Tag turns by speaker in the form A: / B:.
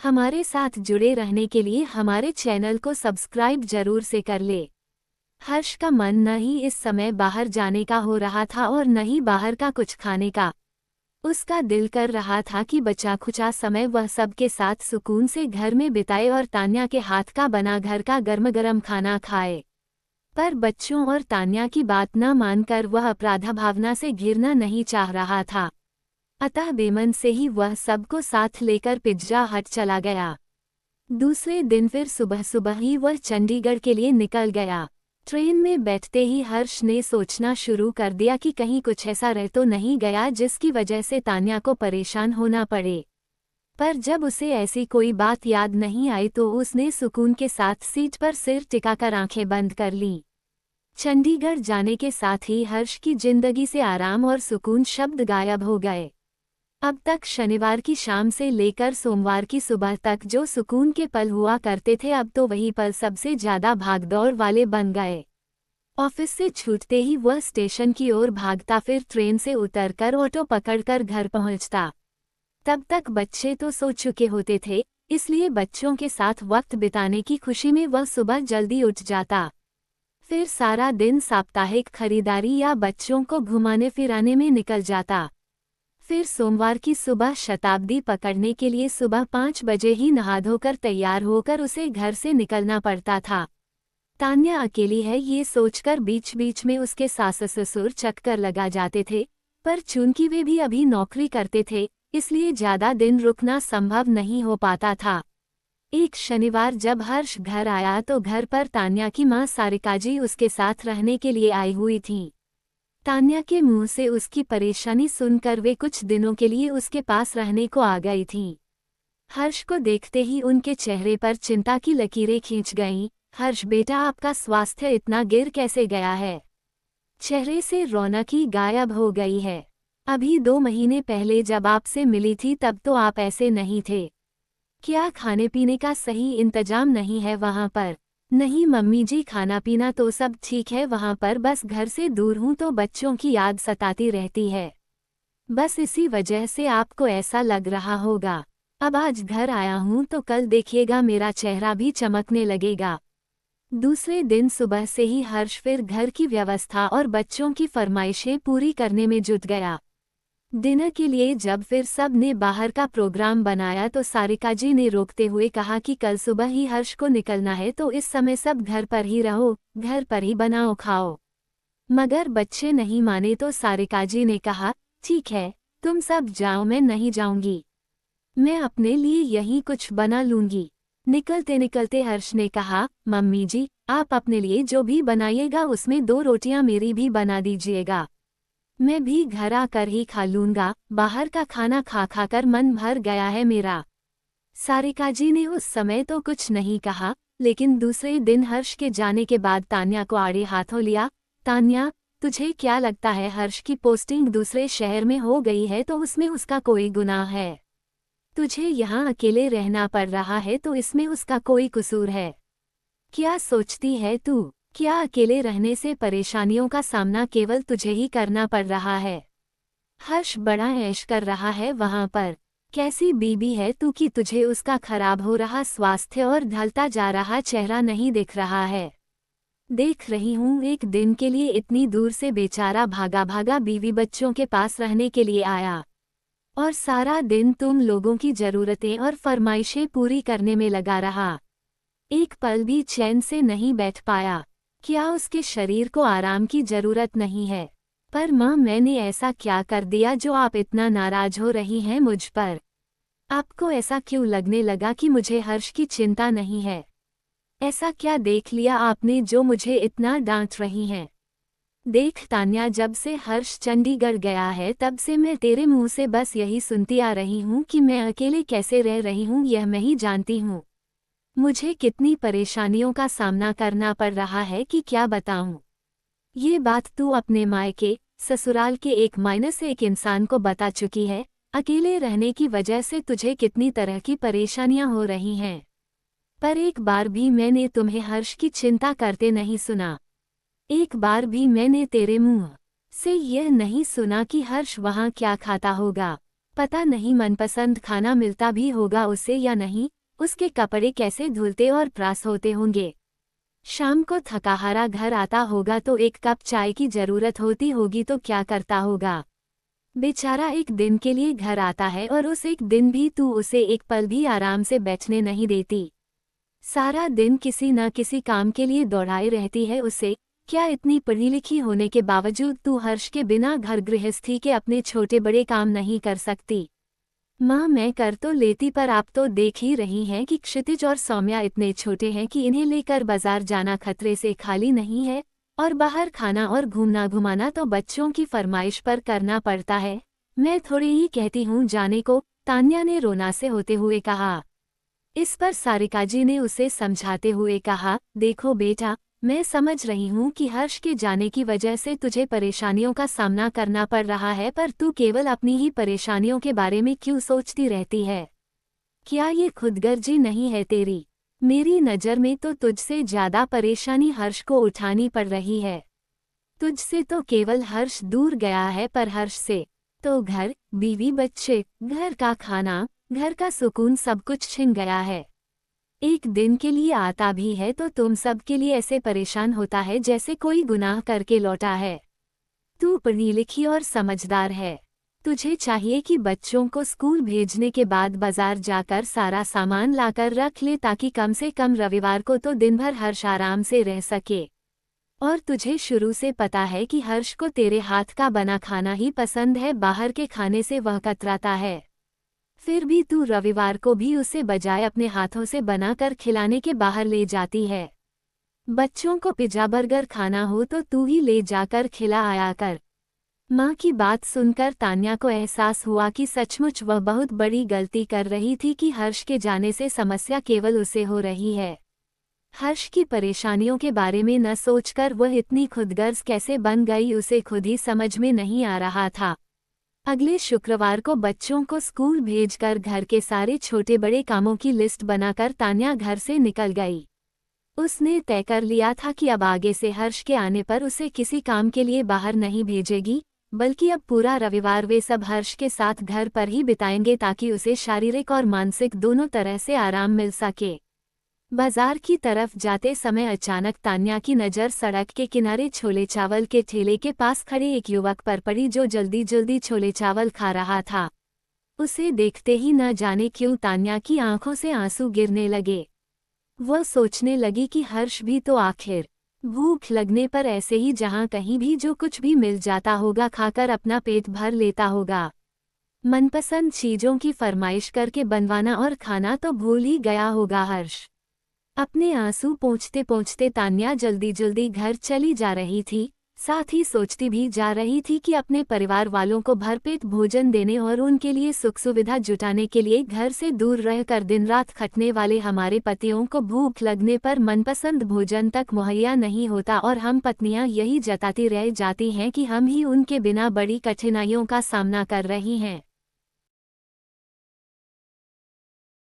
A: हमारे साथ जुड़े रहने के लिए हमारे चैनल को सब्सक्राइब जरूर से कर ले। हर्ष का मन न ही इस समय बाहर जाने का हो रहा था और न ही बाहर का कुछ खाने का। उसका दिल कर रहा था कि बचा खुचा समय वह सबके साथ सुकून से घर में बिताए और तान्या के हाथ का बना घर का गर्म खाना खाए। पर बच्चों और तान्या की बात न मानकर वह अपराध भावना से घिरना नहीं चाह रहा था। अतः बेमन से ही वह सबको साथ लेकर पिज्जा हट चला गया। दूसरे दिन फिर सुबह सुबह ही वह चंडीगढ़ के लिए निकल गया। ट्रेन में बैठते ही हर्ष ने सोचना शुरू कर दिया कि कहीं कुछ ऐसा रह तो नहीं गया जिसकी वजह से तान्या को परेशान होना पड़े। पर जब उसे ऐसी कोई बात याद नहीं आई तो उसने सुकून के साथ सीट पर सिर टिकाकर आंखें बंद कर लीं। चंडीगढ़ जाने के साथ ही हर्ष की जिंदगी से आराम और सुकून शब्द गायब हो गए। अब तक शनिवार की शाम से लेकर सोमवार की सुबह तक जो सुकून के पल हुआ करते थे, अब तो वही पल सबसे ज्यादा भागदौड़ वाले बन गए। ऑफिस से छूटते ही वह स्टेशन की ओर भागता, फिर ट्रेन से उतरकर ऑटो पकड़कर घर पहुंचता। तब तक बच्चे तो सो चुके होते थे, इसलिए बच्चों के साथ वक्त बिताने की खुशी में वह सुबह जल्दी उठ जाता। फिर सारा दिन साप्ताहिक खरीदारी या बच्चों को घुमाने फिराने में निकल जाता। फिर सोमवार की सुबह शताब्दी पकड़ने के लिए सुबह 5 बजे ही नहा धोकर तैयार होकर उसे घर से निकलना पड़ता था। तान्या अकेली है ये सोचकर बीच बीच में उसके सास ससुर चक्कर लगा जाते थे, पर चूंकि वे भी अभी नौकरी करते थे इसलिए ज्यादा दिन रुकना संभव नहीं हो पाता था। एक शनिवार जब हर्ष घर आया तो घर पर तान्या की मां सारिकाजी उसके साथ रहने के लिए आई हुई थीं। तान्या के मुंह से उसकी परेशानी सुनकर वे कुछ दिनों के लिए उसके पास रहने को आ गई थीं। हर्ष को देखते ही उनके चेहरे पर चिंता की लकीरें खींच गईं। हर्ष बेटा, आपका स्वास्थ्य इतना गिर कैसे गया है? चेहरे से रौनक ही गायब हो गई है। अभी 2 महीने पहले जब आपसे मिली थी तब तो आप ऐसे नहीं थे। क्या खाने पीने का सही इंतजाम नहीं है वहाँ पर? नहीं मम्मी जी, खाना पीना तो सब ठीक है वहाँ पर, बस घर से दूर हूँ तो बच्चों की याद सताती रहती है। बस इसी वजह से आपको ऐसा लग रहा होगा। अब आज घर आया हूँ तो कल देखिएगा मेरा चेहरा भी चमकने लगेगा। दूसरे दिन सुबह से ही हर्ष फिर घर की व्यवस्था और बच्चों की फरमाइशें पूरी करने में जुट गया। डिनर के लिए जब फिर सब ने बाहर का प्रोग्राम बनाया तो सारिकाजी ने रोकते हुए कहा कि कल सुबह ही हर्ष को निकलना है तो इस समय सब घर पर ही रहो, घर पर ही बनाओ खाओ। मगर बच्चे नहीं माने तो सारिकाजी ने कहा, ठीक है तुम सब जाओ, मैं नहीं जाऊंगी, मैं अपने लिए यहीं कुछ बना लूंगी। निकलते निकलते हर्ष ने कहा, मम्मी जी आप अपने लिए जो भी बनाइएगा उसमें 2 रोटियां मेरी भी बना दीजिएगा, मैं भी घर आकर ही खा लूंगा, बाहर का खाना खा खाकर मन भर गया है मेरा। सारिकाजी ने उस समय तो कुछ नहीं कहा, लेकिन दूसरे दिन हर्ष के जाने के बाद तान्या को आड़े हाथों लिया। तान्या, तुझे क्या लगता है हर्ष की पोस्टिंग दूसरे शहर में हो गई है तो उसमें उसका कोई गुनाह है? तुझे यहाँ अकेले रहना पड़ रहा है तो इसमें उसका कोई कसूर है? क्या सोचती है तू? क्या अकेले रहने से परेशानियों का सामना केवल तुझे ही करना पड़ रहा है? हर्ष बड़ा ऐश कर रहा है वहाँ पर। कैसी बीबी है तू कि तुझे उसका खराब हो रहा स्वास्थ्य और ढलता जा रहा चेहरा नहीं दिख रहा है? देख रही हूँ एक दिन के लिए इतनी दूर से बेचारा भागा भागा बीवी बच्चों के पास रहने के लिए आया और सारा दिन तुम लोगों की जरूरतें और फरमाइशें पूरी करने में लगा रहा, एक पल भी चैन से नहीं बैठ पाया। क्या उसके शरीर को आराम की जरूरत नहीं है? पर माँ, मैंने ऐसा क्या कर दिया जो आप इतना नाराज हो रही हैं मुझ पर? आपको ऐसा क्यों लगने लगा कि मुझे हर्ष की चिंता नहीं है? ऐसा क्या देख लिया आपने जो मुझे इतना डांट रही हैं? देख तान्या, जब से हर्ष चंडीगढ़ गया है तब से मैं तेरे मुंह से बस यही सुनती आ रही हूँ कि मैं अकेले कैसे रह रही हूँ, यह मैं ही जानती हूँ। मुझे कितनी परेशानियों का सामना करना पड़ रहा है कि क्या बताऊं। ये बात तू अपने मायके ससुराल के एक इंसान को बता चुकी है। अकेले रहने की वजह से तुझे कितनी तरह की परेशानियां हो रही हैं, पर एक बार भी मैंने तुम्हें हर्ष की चिंता करते नहीं सुना। एक बार भी मैंने तेरे मुंह से यह नहीं सुना कि हर्ष वहाँ क्या खाता होगा। पता नहीं मनपसंद खाना मिलता भी होगा उसे या नहीं, उसके कपड़े कैसे धुलते और प्रेस होते होंगे। शाम को थकाहारा घर आता होगा तो एक कप चाय की जरूरत होती होगी तो क्या करता होगा। बेचारा एक दिन के लिए घर आता है और उस एक दिन भी तू उसे एक पल भी आराम से बैठने नहीं देती। सारा दिन किसी न किसी काम के लिए दौड़ाई रहती है उसे। क्या इतनी पढ़ी लिखी होने के बावजूद तू हर्ष के बिना घर गृहस्थी के अपने छोटे बड़े काम नहीं कर सकती। माँ मैं कर तो लेती पर आप तो देख ही रही हैं कि क्षितिज और सौम्या इतने छोटे हैं कि इन्हें लेकर बाजार जाना खतरे से खाली नहीं है, और बाहर खाना और घूमना घुमाना तो बच्चों की फरमाइश पर करना पड़ता है। मैं थोड़ी ही कहती हूँ जाने को, तान्या ने रोना से होते हुए कहा। इस पर सारिकाजी ने उसे समझाते हुए कहा, देखो बेटा, मैं समझ रही हूँ कि हर्ष के जाने की वजह से तुझे परेशानियों का सामना करना पड़ रहा है, पर तू केवल अपनी ही परेशानियों के बारे में क्यों सोचती रहती है। क्या ये खुदगर्जी नहीं है तेरी? मेरी नज़र में तो तुझसे ज्यादा परेशानी हर्ष को उठानी पड़ रही है। तुझसे तो केवल हर्ष दूर गया है, पर हर्ष से तो घर, बीवी, बच्चे, घर का खाना, घर का सुकून सब कुछ छिन गया है। एक दिन के लिए आता भी है तो तुम सब के लिए ऐसे परेशान होता है जैसे कोई गुनाह करके लौटा है। तू पढ़ी लिखी और समझदार है। तुझे चाहिए कि बच्चों को स्कूल भेजने के बाद बाजार जाकर सारा सामान लाकर रख ले, ताकि कम से कम रविवार को तो दिन भर हर्ष आराम से रह सके। और तुझे शुरू से पता है कि हर्ष को तेरे हाथ का बना खाना ही पसंद है, बाहर के खाने से वह कतराता है। फिर भी तू रविवार को भी उसे बजाय अपने हाथों से बनाकर खिलाने के बाहर ले जाती है। बच्चों को पिज्जा बर्गर खाना हो तो तू ही ले जाकर खिला आया कर। माँ की बात सुनकर तान्या को एहसास हुआ कि सचमुच वह बहुत बड़ी गलती कर रही थी कि हर्ष के जाने से समस्या केवल उसे हो रही है। हर्ष की परेशानियों के बारे में न सोचकर वह इतनी खुदगर्ज कैसे बन गई उसे खुद ही समझ में नहीं आ रहा था। अगले शुक्रवार को बच्चों को स्कूल भेजकर घर के सारे छोटे बड़े कामों की लिस्ट बनाकर तान्या घर से निकल गई। उसने तय कर लिया था कि अब आगे से हर्ष के आने पर उसे किसी काम के लिए बाहर नहीं भेजेगी, बल्कि अब पूरा रविवार वे सब हर्ष के साथ घर पर ही बिताएंगे, ताकि उसे शारीरिक और मानसिक दोनों तरह से आराम मिल सके। बाजार की तरफ जाते समय अचानक तान्या की नज़र सड़क के किनारे छोले चावल के ठेले के पास खड़े एक युवक पर पड़ी, जो जल्दी जल्दी छोले चावल खा रहा था। उसे देखते ही न जाने क्यों तान्या की आंखों से आंसू गिरने लगे। वह सोचने लगी कि हर्ष भी तो आखिर भूख लगने पर ऐसे ही जहां कहीं भी जो कुछ भी मिल जाता होगा खाकर अपना पेट भर लेता होगा। मनपसंद चीजों की फरमाइश करके बनवाना और खाना तो भूल ही गया होगा हर्ष। अपने आंसू पोंछते पोंछते तान्या जल्दी जल्दी घर चली जा रही थी, साथ ही सोचती भी जा रही थी कि अपने परिवार वालों को भरपेट भोजन देने और उनके लिए सुख सुविधा जुटाने के लिए घर से दूर रहकर दिन रात खटने वाले हमारे पतियों को भूख लगने पर मनपसंद भोजन तक मुहैया नहीं होता, और हम पत्नियां यही जताती रह जाती हैं कि हम ही उनके बिना बड़ी कठिनाइयों का सामना कर रही हैं।